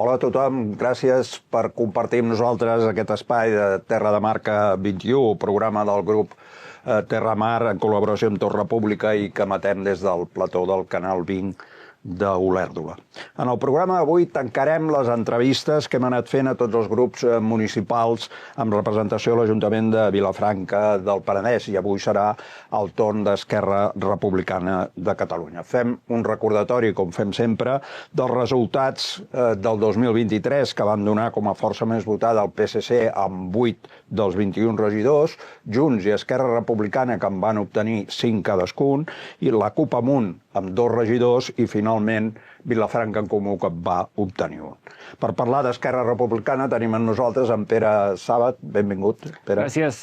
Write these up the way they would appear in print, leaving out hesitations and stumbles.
Hola a tothom, gràcies per compartir amb nosaltres aquest espai de Terra de Marca 21, programa del grup Terra Mar en col·laboració amb Torre Pública i que emetem des del plató del Canal 20 d'Olèrdola. En el programa d'avui tancarem les entrevistes que hem anat fent a tots els grups municipals amb representació a l'Ajuntament de Vilafranca del Penedès i avui serà el torn d'Esquerra Republicana de Catalunya. Fem un recordatori, com fem sempre, dels resultats del 2023 que van donar com a força més votada el PSC amb 8 dels 21 regidors, Junts i Esquerra Republicana que en van obtenir 5 cadascun i la CUP Amunt amb 2 regidors i finalment Vilafranca en Comú que va obtenir un. Per parlar d'Esquerra Republicana tenim amb nosaltres en Pere Sàbat. Benvingut, Pere. Gràcies.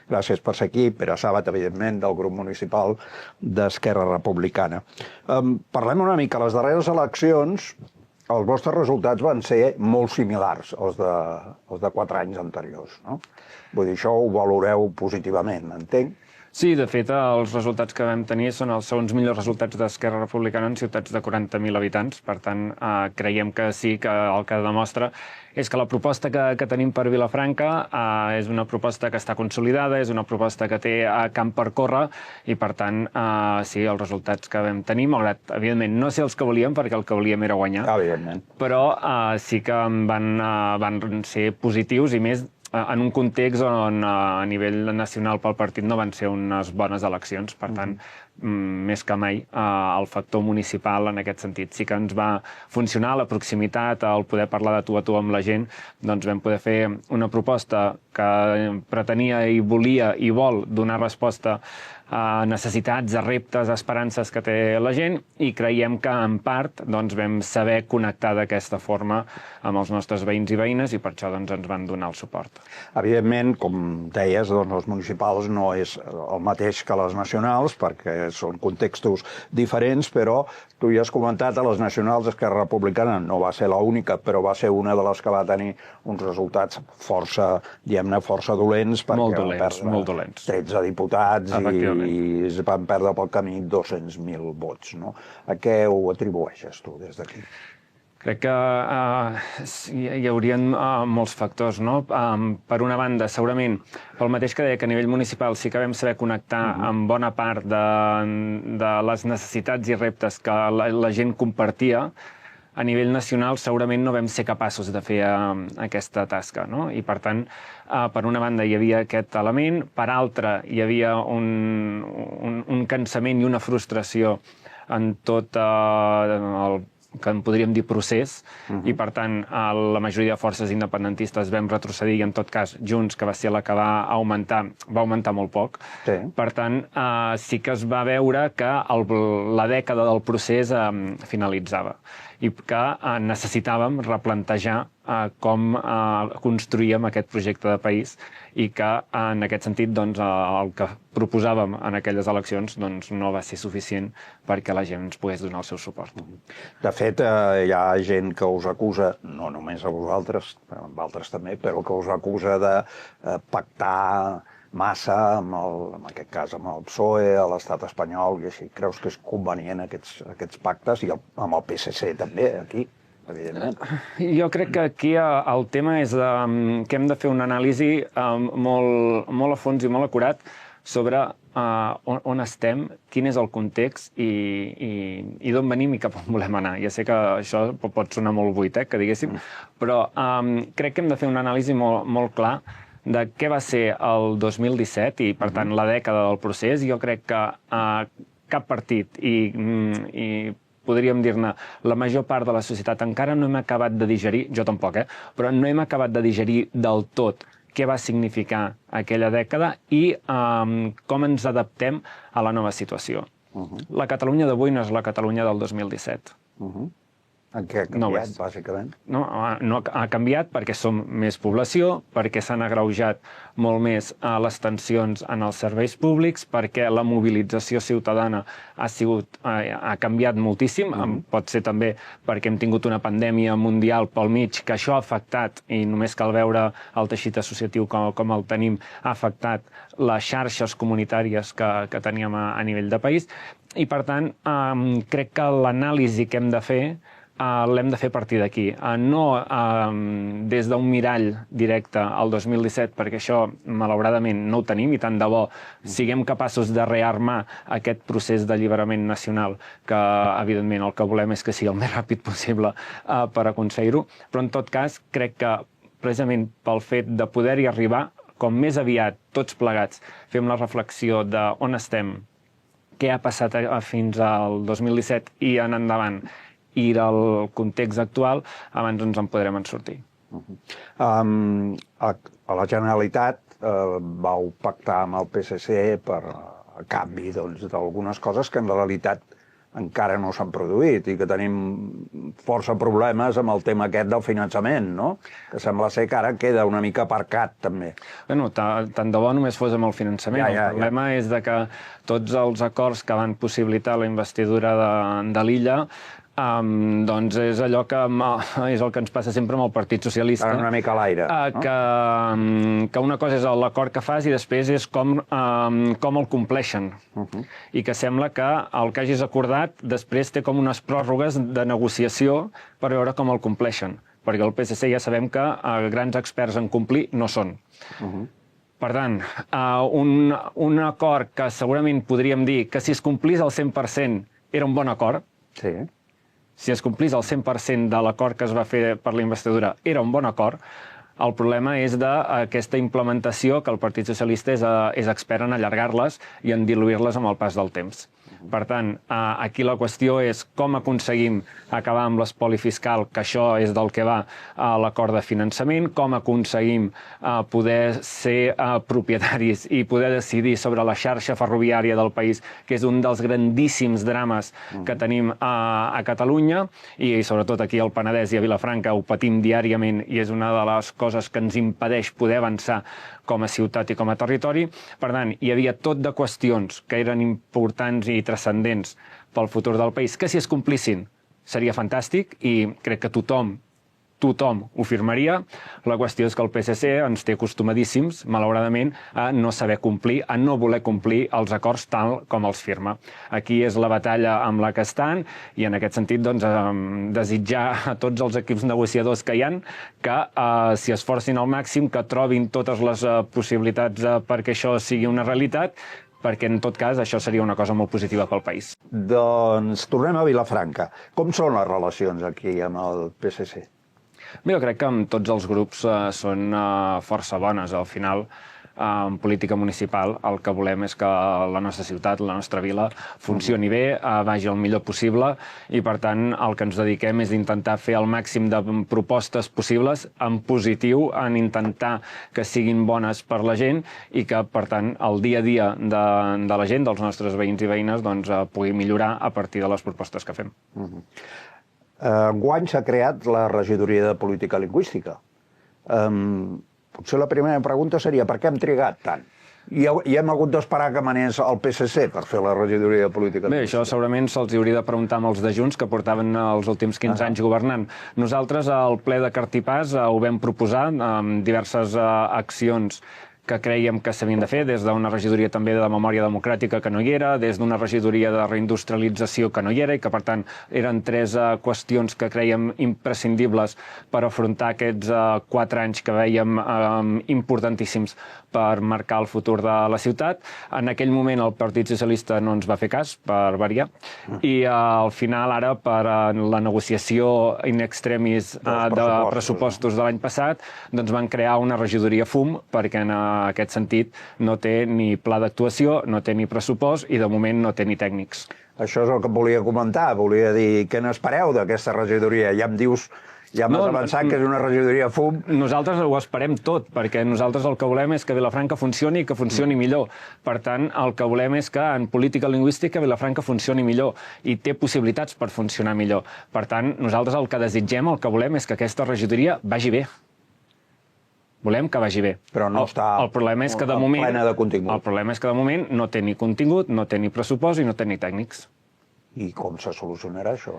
Gràcies per ser aquí. Pere Sàbat, evidentment, del grup municipal d'Esquerra Republicana. Parlem una mica. Les darreres eleccions, els vostres resultats van ser molt similars als de 4 anys anteriors, no? Vull dir, això ho valoreu positivament, entenc? Sí, de fet, els resultats que vam tenir són els segons millors resultats d'Esquerra Republicana en ciutats de 40.000 habitants. Per tant, creiem que sí, que el que demostra és que la proposta que tenim per Vilafranca és una proposta que està consolidada, és una proposta que té camp per córrer i, per tant, sí, els resultats que vam tenir, malgrat, evidentment, no ser els que volíem, perquè el que volíem era guanyar, evidentment, però sí que van ser positius i més en un context on a nivell nacional pel partit no van ser unes bones eleccions. Per tant, més que mai, el factor municipal en aquest sentit sí que ens va funcionar, la proximitat, el poder parlar de tu a tu amb la gent, doncs vam poder fer una proposta que pretenia i volia i vol donar resposta a necessitats, a reptes, a esperances que té la gent i creiem que en part doncs, vam saber connectar d'aquesta forma amb els nostres veïns i veïnes i per això doncs, ens van donar el suport. Evidentment, com deies, doncs, els municipals no és el mateix que les nacionals perquè són contextos diferents, però tu ja has comentat, a les nacionals Esquerra Republicana no va ser l'única, però va ser una de les que va tenir uns resultats força, diguem-ne, força dolents perquè molt dolents. 13 diputats i es van perdre pel camí 200.000 vots, no? A què ho atribueixes tu des d'aquí? Crec que hi haurien molts factors, no? Per una banda, segurament, pel mateix que deia que a nivell municipal sí que vam saber connectar amb bona part de les necessitats i reptes que la gent compartia. A nivell nacional segurament no vam ser capaços de fer aquesta tasca, no? I per tant, per una banda hi havia aquest element, per altra hi havia un cansament i una frustració en tot el que en podríem dir procés, i per tant la majoria de forces independentistes vam retrocedir i en tot cas Junts, que va ser la que va augmentar molt poc. Sí. Per tant, sí que es va veure que la dècada del procés finalitzava i que necessitàvem replantejar com construíem aquest projecte de país i que en aquest sentit doncs, el que proposàvem en aquelles eleccions doncs, no va ser suficient perquè la gent ens pogués donar el seu suport. De fet, hi ha gent que us acusa, no només a vosaltres, amb altres també, però que us acusa de pactar massa, en aquest cas amb el PSOE, a l'estat espanyol, i així. Creus que és convenient aquests pactes? I amb el PSC també, aquí, evidentment. Jo crec que aquí el tema és que hem de fer una anàlisi molt a fons i molt acurat sobre on estem, quin és el context i d'on venim i cap on volem anar. Ja sé que això pot sonar molt buit, que diguéssim, però crec que hem de fer una anàlisi molt clar de què va ser el 2017 i, per tant, la dècada del procés. Jo crec que cap partit i podríem dir-ne la major part de la societat encara no hem acabat de digerir, jo tampoc, però no hem acabat de digerir del tot què va significar aquella dècada i com ens adaptem a la nova situació. La Catalunya d'avui no és la Catalunya del 2017. En què ha canviat, bàsicament? No ha canviat perquè som més població, perquè s'han agreujat molt més les tensions en els serveis públics, perquè la mobilització ciutadana ha canviat moltíssim. Pot ser també perquè hem tingut una pandèmia mundial pel mig, que això ha afectat, i només cal veure el teixit associatiu com el tenim, ha afectat les xarxes comunitàries que teníem a nivell de país. I, per tant, crec que l'anàlisi que hem de fer l'hem de fer a partir d'aquí. No des d'un mirall directe al 2017, perquè això, malauradament, no ho tenim, i tant de bo siguem capaços de rearmar aquest procés d'alliberament nacional, que, evidentment, el que volem és que sigui el més ràpid possible per aconseguir-ho. Però, en tot cas, crec que, precisament pel fet de poder-hi arribar, com més aviat, tots plegats, fem la reflexió d'on estem, què ha passat fins al 2017 i en endavant, i del context actual, abans ens en podrem en sortir. A la Generalitat vau pactar amb el PSC per a canvi d'algunes coses que en realitat encara no s'han produït i que tenim força problemes amb el tema aquest del finançament, no? Que sembla ser que ara queda una mica aparcat, també. Bueno, tant de bo només fos amb el finançament. El problema és que tots els acords que van possibilitar la investidura de l'illa doncs és allò que és el que ens passa sempre amb el Partit Socialista. Una mica a l'aire. Que una cosa és l'acord que fas i després és com el compleixen. I que sembla que el que hagis acordat després té com unes pròrrogues de negociació per veure com el compleixen. Perquè el PSC ja sabem que grans experts en complir no són. Per tant, un acord que segurament podríem dir que si es complís al 100% era un bon acord, si es complís el 100% de l'acord que es va fer per la investidura, era un bon acord. El problema és d'aquesta implementació que el Partit Socialista és expert en allargar-les i en diluir-les amb el pas del temps. Per tant, aquí la qüestió és com aconseguim acabar amb l'espoli fiscal, que això és del que va l'acord de finançament, com aconseguim poder ser propietaris i poder decidir sobre la xarxa ferroviària del país, que és un dels grandíssims drames que tenim a Catalunya, i sobretot aquí al Penedès i a Vilafranca ho patim diàriament i és una de les coses que ens impedeix poder avançar com a ciutat i com a territori. Per tant, hi havia tot de qüestions que eren importants i transcendents pel futur del país, que si es complissin seria fantàstic i crec que tothom ho firmaria. La qüestió és que el PSC ens té acostumadíssims, malauradament, a no saber complir, a no voler complir els acords tal com els firma. Aquí és la batalla amb la que estan i en aquest sentit desitjar a tots els equips negociadors que hi ha que s'hi esforcin al màxim, que trobin totes les possibilitats perquè això sigui una realitat, perquè en tot cas això seria una cosa molt positiva pel país. Doncs tornem a Vilafranca. Com són les relacions aquí amb el PSC? Bé, jo crec que amb tots els grups són força bones. Al final, en política municipal, el que volem és que la nostra ciutat, la nostra vila, funcioni bé, vagi el millor possible i, per tant, el que ens dediquem és intentar fer el màxim de propostes possibles en positiu, en intentar que siguin bones per la gent i que, per tant, el dia a dia de la gent, dels nostres veïns i veïnes, pugui millorar a partir de les propostes que fem. Enguany s'ha creat la regidoria de política lingüística. Potser la primera pregunta seria per què hem trigat tant? I hem hagut d'esperar que manés el PSC per fer la regidoria de política lingüística. Bé, això segurament se'ls hauria de preguntar amb els de Junts, que portaven els últims 15 anys governant. Nosaltres, al ple de Cartipàs, ho vam proposar amb diverses accions que creiem que s'havien de fer, des d'una regidoria també de memòria democràtica que no hi era, des d'una regidoria de reindustrialització que no hi era i que, per tant, eren 3 qüestions que creiem imprescindibles per afrontar aquests 4 anys que veiem importantíssims per marcar el futur de la ciutat. En aquell moment el Partit Socialista no ens va fer cas, per variar, i al final ara, per la negociació in extremis de pressupostos de l'any passat, doncs van crear una regidoria FUM, perquè en aquest sentit no té ni pla d'actuació, no té ni pressupost i de moment no té ni tècnics. Això és el que volia comentar, volia dir què n'espereu d'aquesta regidoria? Ja em dius... Ja m'has avançat que és una regidoria FUM. Nosaltres ho esperem tot, perquè nosaltres el que volem és que Vilafranca funcioni i que funcioni millor. Per tant, el que volem és que en política lingüística Vilafranca funcioni millor i té possibilitats per funcionar millor. Per tant, nosaltres el que desitgem, el que volem és que aquesta regidoria vagi bé. Volem que vagi bé. Però no està plena de contingut. El problema és que de moment no té ni contingut, no té ni pressupost i no té ni tècnics. I com se solucionarà això?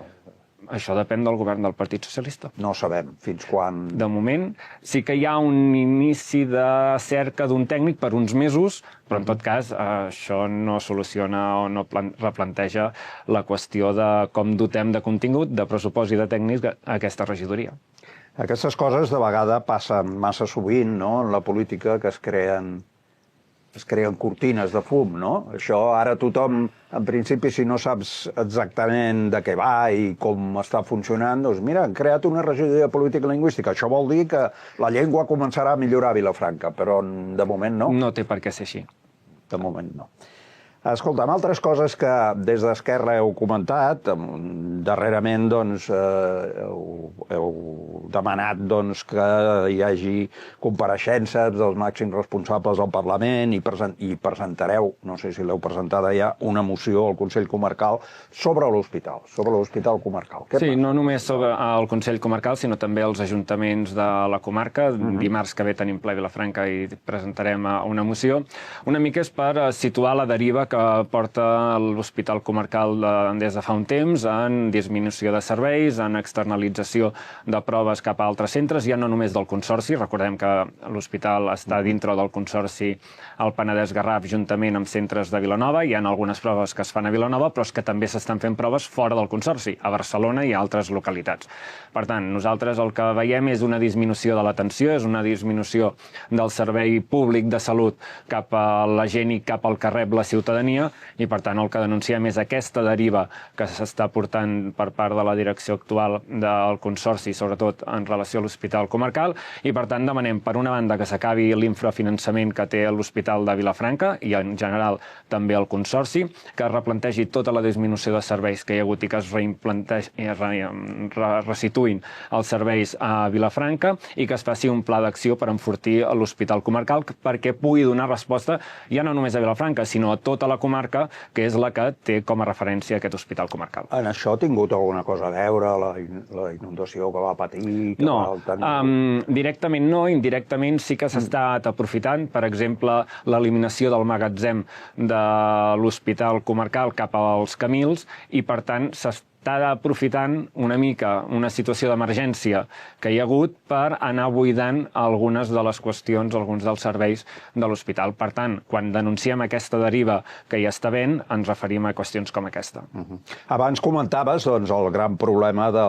això depèn del govern del Partit Socialista. No sabem fins quan... De moment, sí que hi ha un inici de cerca d'un tècnic per uns mesos, però en tot cas això no soluciona o no replanteja la qüestió de com dotem de contingut, de pressupost i de tècnics aquesta regidoria. Aquestes coses de vegada passen massa sovint, no?, en la política, que es creen cortines de fum, no? Això ara tothom, en principi, si no saps exactament de què va i com està funcionant, doncs mira, han creat una regidoria de política lingüística. Això vol dir que la llengua començarà a millorar a Vilafranca, però de moment no. No té per què ser així. De moment no. Escolta, amb altres coses que des d'Esquerra heu comentat, darrerament doncs, heu demanat doncs, que hi hagi compareixences dels màxims responsables del Parlament i presentareu, no sé si l'heu presentada ja, una moció al Consell Comarcal sobre l'Hospital Comarcal. Sí, no només sobre el Consell Comarcal, sinó també els ajuntaments de la comarca. Dimarts que ve tenim ple a Vilafranca i presentarem una moció. Una mica és per situar la deriva que porta l'Hospital Comarcal des de fa un temps en disminució de serveis, en externalització de proves cap a altres centres, ja no només del Consorci. Recordem que l'hospital està dintre del Consorci al Penedès-Garraf, juntament amb centres de Vilanova. Hi ha algunes proves que es fan a Vilanova, però és que també s'estan fent proves fora del Consorci, a Barcelona i a altres localitats. Per tant, nosaltres el que veiem és una disminució de l'atenció, és una disminució del servei públic de salut cap a la gent i cap al que rep la ciutadania, i per tant el que denunciem és aquesta deriva que s'està portant per part de la direcció actual del Consorci, sobretot en relació a l'Hospital Comarcal, i per tant demanem, per una banda, que s'acabi l'infrafinançament que té l'Hospital de Vilafranca i en general també el Consorci, que es replantegi tota la disminució de serveis que hi ha hagut i que es resituïn els serveis a Vilafranca i que es faci un pla d'acció per enfortir l'Hospital Comarcal perquè pugui donar resposta ja no només a Vilafranca, sinó a tota la comarca, que és la que té com a referència aquest Hospital Comarcal. En això ha tingut alguna cosa a veure, la inundació que va patir? No, directament no, indirectament sí que s'ha estat aprofitant, per exemple, l'eliminació del magatzem de l'Hospital Comarcal cap als Camils, i per tant s'està aprofitant una mica una situació d'emergència que hi ha hagut per anar buidant algunes de les qüestions, alguns dels serveis de l'hospital. Per tant, quan denunciem aquesta deriva que hi està havent, ens referim a qüestions com aquesta. Abans comentaves doncs, el gran problema de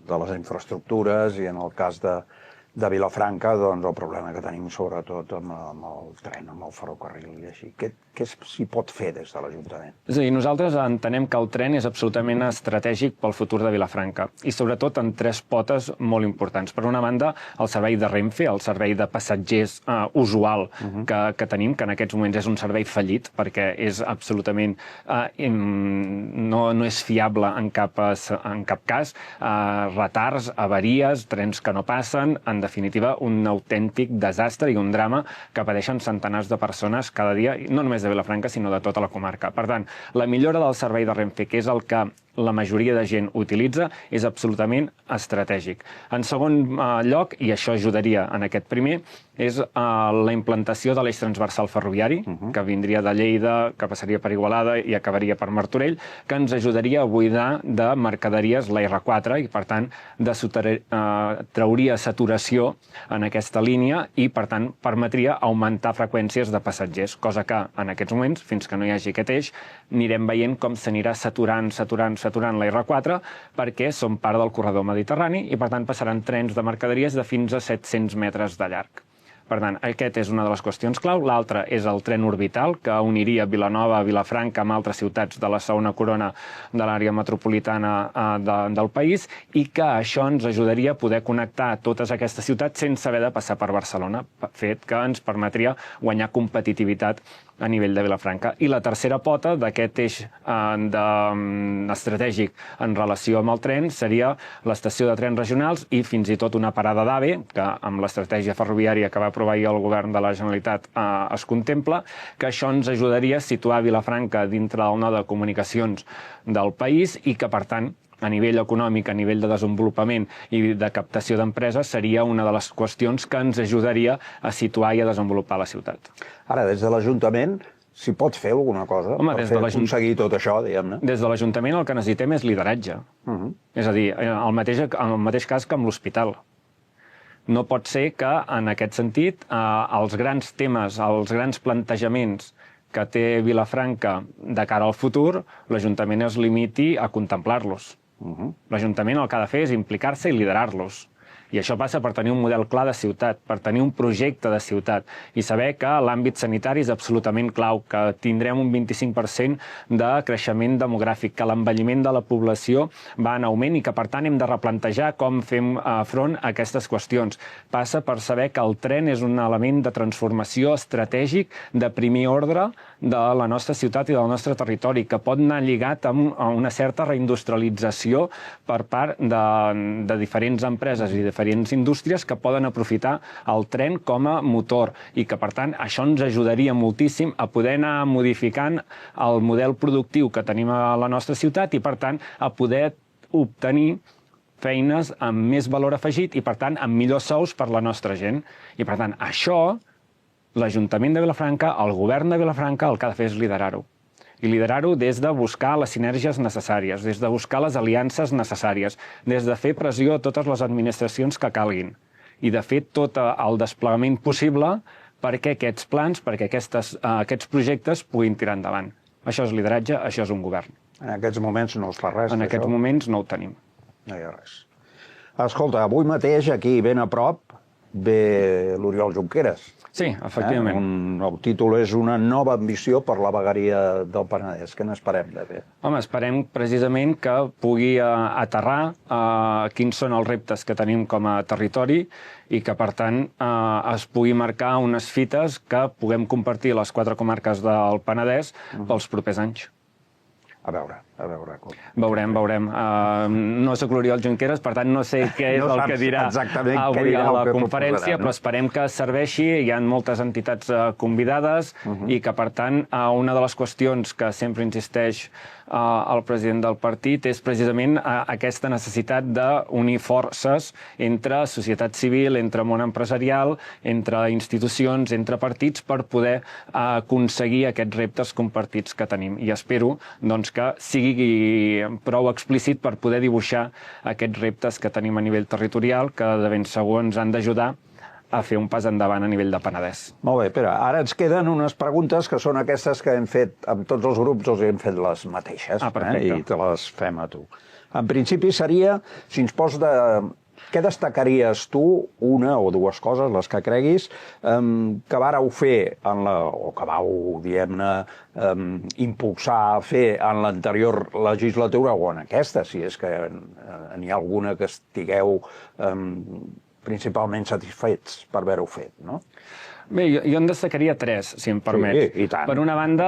les infraestructures i en el cas de Vilafranca, doncs el problema que tenim sobretot amb el tren, amb el ferrocarril i així. Què s'hi pot fer des de l'Ajuntament? És a dir, nosaltres entenem que el tren és absolutament estratègic pel futur de Vilafranca i sobretot en tres potes molt importants. Per una banda, el servei de Renfe, el servei de passatgers usual que tenim, que en aquests moments és un servei fallit perquè és absolutament no és fiable en cap cas. Retards, avaries, trens que no passen, en definitiva un autèntic desastre i un drama que pateixen centenars de persones cada dia, no només de Vilafranca, sinó de tota la comarca. Per tant, la millora del servei de Renfe, que és el que la majoria de gent utilitza, és absolutament estratègic. En segon lloc, i això ajudaria en aquest primer, és la implantació de l'eix transversal ferroviari, que vindria de Lleida, que passaria per Igualada i acabaria per Martorell, que ens ajudaria a buidar de mercaderies la R4 i, per tant, trauria saturació en aquesta línia i, per tant, permetria augmentar freqüències de passatgers, cosa que en aquests moments, fins que no hi hagi aquest eix, anirem veient com s'anirà saturant la R4 perquè som part del corredor mediterrani i, per tant, passaran trens de mercaderies de fins a 700 metres de llarg. Per tant, aquest és una de les qüestions clau. L'altra és el tren orbital, que uniria Vilanova, Vilafranca amb altres ciutats de la segona corona de l'àrea metropolitana del país i que això ens ajudaria a poder connectar totes aquestes ciutats sense haver de passar per Barcelona, fet que ens permetria guanyar competitivitat a nivell de Vilafranca. I la tercera pota d'aquest eix estratègic en relació amb el tren seria l'estació de trens regionals i fins i tot una parada d'AVE, que amb l'estratègia ferroviària que va aprovar ahir el govern de la Generalitat es contempla, que això ens ajudaria a situar Vilafranca dintre del node de comunicacions del país i que, per tant, a nivell econòmic, a nivell de desenvolupament i de captació d'empreses, seria una de les qüestions que ens ajudaria a situar i a desenvolupar la ciutat. Ara, des de l'Ajuntament, s'hi pot fer alguna cosa per aconseguir tot això, diguem-ne? Des de l'Ajuntament el que necessitem és lideratge. És a dir, el mateix cas que amb l'hospital. No pot ser que, en aquest sentit, els grans temes, els grans plantejaments que té Vilafranca de cara al futur, l'Ajuntament es limiti a contemplar-los. L'Ajuntament el que ha de fer és implicar-se i liderar-los. I això passa per tenir un model clar de ciutat, per tenir un projecte de ciutat i saber que l'àmbit sanitari és absolutament clau, que tindrem un 25% de creixement demogràfic, que l'envelliment de la població va en augment i que, per tant, hem de replantejar com fem front a aquestes qüestions. Passa per saber que el tren és un element de transformació estratègic de primer ordre de la nostra ciutat i del nostre territori, que pot anar lligat a una certa reindustrialització per part de diferents empreses i diferents indústries que poden aprofitar el tren com a motor i que, per tant, això ens ajudaria moltíssim a poder anar modificant el model productiu que tenim a la nostra ciutat i, per tant, a poder obtenir feines amb més valor afegit i, per tant, amb millors sous per la nostra gent. I, per tant, això, l'Ajuntament de Vilafranca, el govern de Vilafranca, el que ha de fer és liderar-ho. I liderar-ho des de buscar les sinergies necessàries, des de buscar les aliances necessàries, des de fer pressió a totes les administracions que calguin i de fer tot el desplegament possible perquè aquests plans, perquè aquests projectes puguin tirar endavant. Això és lideratge, això és un govern. En aquests moments no es fa res. En aquests moments no ho tenim. No hi ha res. Escolta, avui mateix, aquí ben a prop, ve l'Oriol Junqueras. Sí, efectivament. El títol és Una nova ambició per la vegueria del Penedès. Què n'esperem de bé? Home, esperem precisament que pugui aterrar quins són els reptes que tenim com a territori i que, per tant, es pugui marcar unes fites que puguem compartir les 4 comarques del Penedès pels propers anys. A veure com. Veurem. No soc l'Oriol Junqueras, per tant no sé què és el que dirà avui a la conferència, però esperem que serveixi. Hi ha moltes entitats convidades i que, per tant, una de les qüestions que sempre insisteix el president del partit és precisament aquesta necessitat d'unir forces entre societat civil, entre món empresarial, entre institucions, entre partits, per poder aconseguir aquests reptes compartits que tenim. I espero doncs, que sigui prou explícit per poder dibuixar aquests reptes que tenim a nivell territorial, que de ben segur ens han d'ajudar a fer un pas endavant a nivell de Penedès. Molt bé, Pere, ara ens queden unes preguntes que són aquestes que hem fet amb tots els grups, els hem fet les mateixes, i te les fem a tu. En principi seria, si ens pots de... Què destacaries tu, una o dues coses, les que creguis, que vareu fer, o que vau, diguem-ne, impulsar a fer en l'anterior legislatura o en aquesta, si és que n'hi ha alguna que estigueu principalment satisfets per haver-ho fet, no? Bé, jo en destacaria 3, si em permets. Sí, i tant. Per una banda,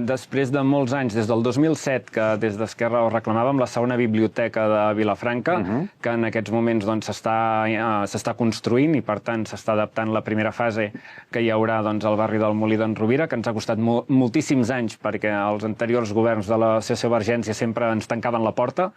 després de molts anys, des del 2007, que des d'Esquerra ho reclamàvem, la segona biblioteca de Vilafranca, que en aquests moments s'està construint i, per tant, s'està adaptant la primera fase que hi haurà al barri del Molí d'en Rovira, que ens ha costat moltíssims anys perquè els anteriors governs de la sociovergència sempre ens tancaven la porta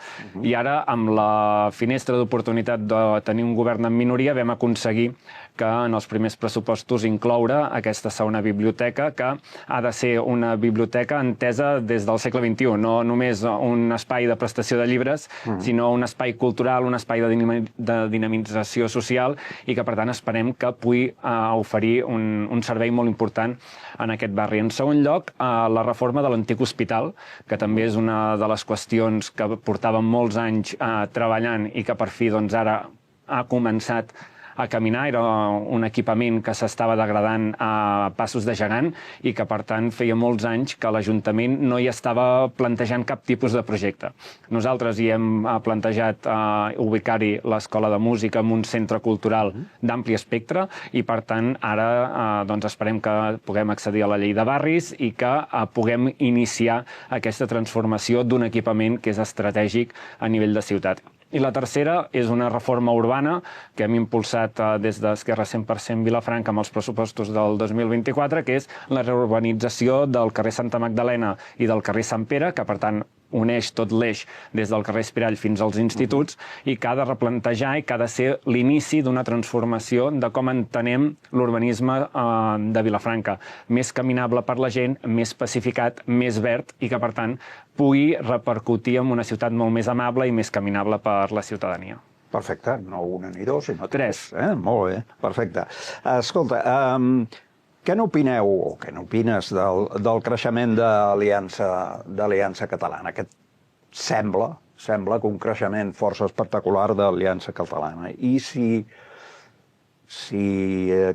i ara, amb la finestra d'oportunitat de tenir un govern en minoria, vam aconseguir que en els primers pressupostos incloure aquesta segona biblioteca, que ha de ser una biblioteca entesa des del segle XXI, no només un espai de prestació de llibres, sinó un espai cultural, un espai de dinamització social i que, per tant, esperem que pugui oferir un servei molt important en aquest barri. En segon lloc, la reforma de l'antic hospital, que també és una de les qüestions que portàvem molts anys treballant i que per fi ara ha començat a caminar. Era un equipament que s'estava degradant a passos de gegant i que, per tant, feia molts anys que l'Ajuntament no hi estava plantejant cap tipus de projecte. Nosaltres hi hem plantejat ubicar-hi l'Escola de Música en un centre cultural d'ampli espectre i, per tant, ara esperem que puguem accedir a la llei de barris i que puguem iniciar aquesta transformació d'un equipament que és estratègic a nivell de ciutat. I la tercera és una reforma urbana que hem impulsat des d'Esquerra 100% Vilafranca amb els pressupostos del 2024, que és la reurbanització del carrer Santa Magdalena i del carrer Sant Pere, que, per tant, uneix tot l'eix des del carrer Espirall fins als instituts i que ha de replantejar i que ha de ser l'inici d'una transformació de com entenem l'urbanisme de Vilafranca. Més caminable per la gent, més pacificat, més verd i que, per tant, pugui repercutir en una ciutat molt més amable i més caminable per la ciutadania. Perfecte, no una ni dos, sinó tres. Molt bé, perfecte. Escolta, què n'opineu, o què n'opines del creixement d'Aliança Catalana? Aquest sembla que un creixement força espectacular d'Aliança Catalana. I si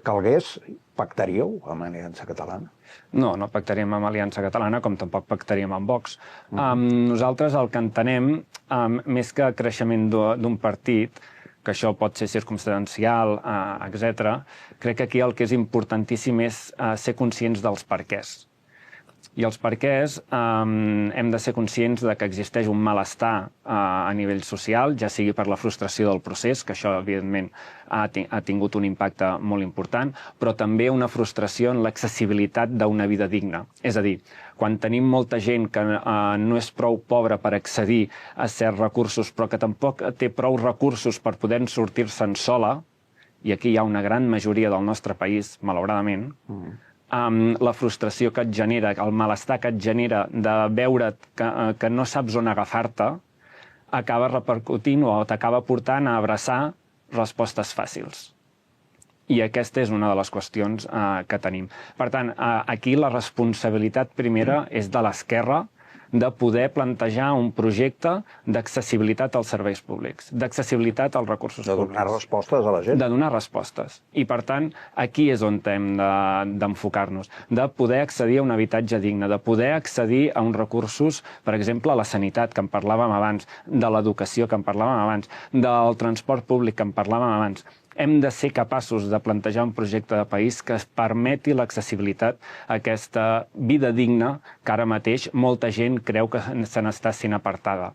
calgués, pactaríeu amb Aliança Catalana? No, no pactaríem amb Aliança Catalana, com tampoc pactaríem amb Vox. Nosaltres el que entenem, més que creixement d'un partit, que això pot ser circumstancial, etc., crec que aquí el que és importantíssim és ser conscients dels perquès. I els perquès hem de ser conscients de que existeix un malestar a nivell social, ja sigui per la frustració del procés, que això, evidentment, ha tingut un impacte molt important, però també una frustració en l'accessibilitat d'una vida digna. És a dir, quan tenim molta gent que no és prou pobra per accedir a certs recursos, però que tampoc té prou recursos per poder sortir-se'n sola, i aquí hi ha una gran majoria del nostre país, malauradament, la frustració que et genera, el malestar que et genera de veure't que no saps on agafar-te, acaba repercutint o t'acaba portant a abraçar respostes fàcils. I aquesta és una de les qüestions que tenim. Per tant, aquí la responsabilitat primera és de l'esquerra de poder plantejar un projecte d'accessibilitat als serveis públics, d'accessibilitat als recursos públics. De donar respostes a la gent. De donar respostes. I, per tant, aquí és on hem d'enfocar-nos, de poder accedir a un habitatge digne, de poder accedir a uns recursos, per exemple, a la sanitat, que en parlàvem abans, de l'educació, que en parlàvem abans, del transport públic, que en parlàvem abans. Hem de ser capaços de plantejar un projecte de país que es permeti l'accessibilitat a aquesta vida digna que ara mateix molta gent creu que se n'està sent apartada.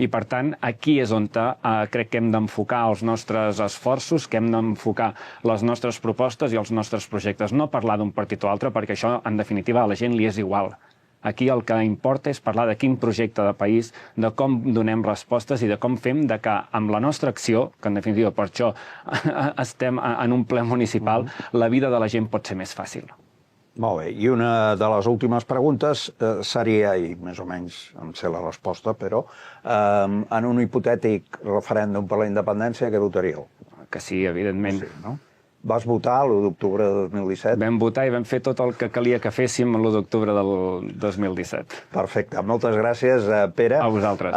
I, per tant, aquí és on crec que hem d'enfocar els nostres esforços, que hem d'enfocar les nostres propostes i els nostres projectes. No parlar d'un partit o altre, perquè això, en definitiva, a la gent li és igual. Aquí el que importa és parlar de quin projecte de país, de com donem respostes i de com fem de que amb la nostra acció, que en definitiva per això estem en un ple municipal, la vida de la gent pot ser més fàcil. Molt bé, i una de les últimes preguntes seria, i més o menys em sé la resposta, però en un hipotètic referèndum per la independència, què votaríeu? Que sí, evidentment. Sí, no? Vas votar l'1 d'octubre de 2017? Vam votar i vam fer tot el que calia que féssim l'1 d'octubre del 2017. Perfecte. Moltes gràcies, Pere. A vosaltres.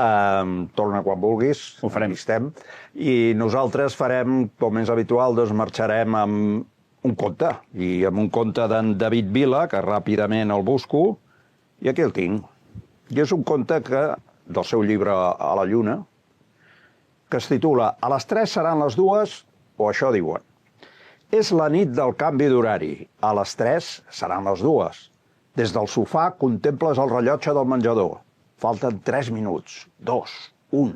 Torna quan vulguis. Ho farem. Aquí estem. I nosaltres farem, com és habitual, doncs marxarem amb un conte. I amb un conte d'en David Vila, que ràpidament el busco, i aquí el tinc. I és un conte del seu llibre A la Lluna, que es titula A les 3 seran les 2, o això diuen. És la nit del canvi d'horari. A les 3 seran les 2. Des del sofà contemples el rellotge del menjador. Falten 3 minuts. 2, 1,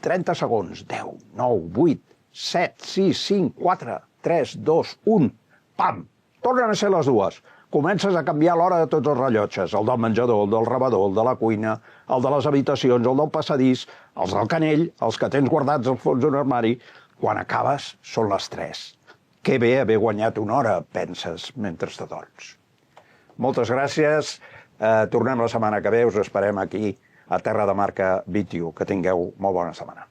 30 segons. 10, 9, 8, 7, 6, 5, 4, 3, 2, 1. Pam! Tornen a ser les 2. Comences a canviar l'hora de tots els rellotges. El del menjador, el del rebedor, el de la cuina, el de les habitacions, el del passadís, els del canell, els que tens guardats al fons d'un armari. Quan acabes, són les 3. Que bé haver guanyat una hora, penses, mentre t'adorms. Moltes gràcies. Tornem la setmana que ve. Us esperem aquí a Terra de Marca 21. Que tingueu molt bona setmana.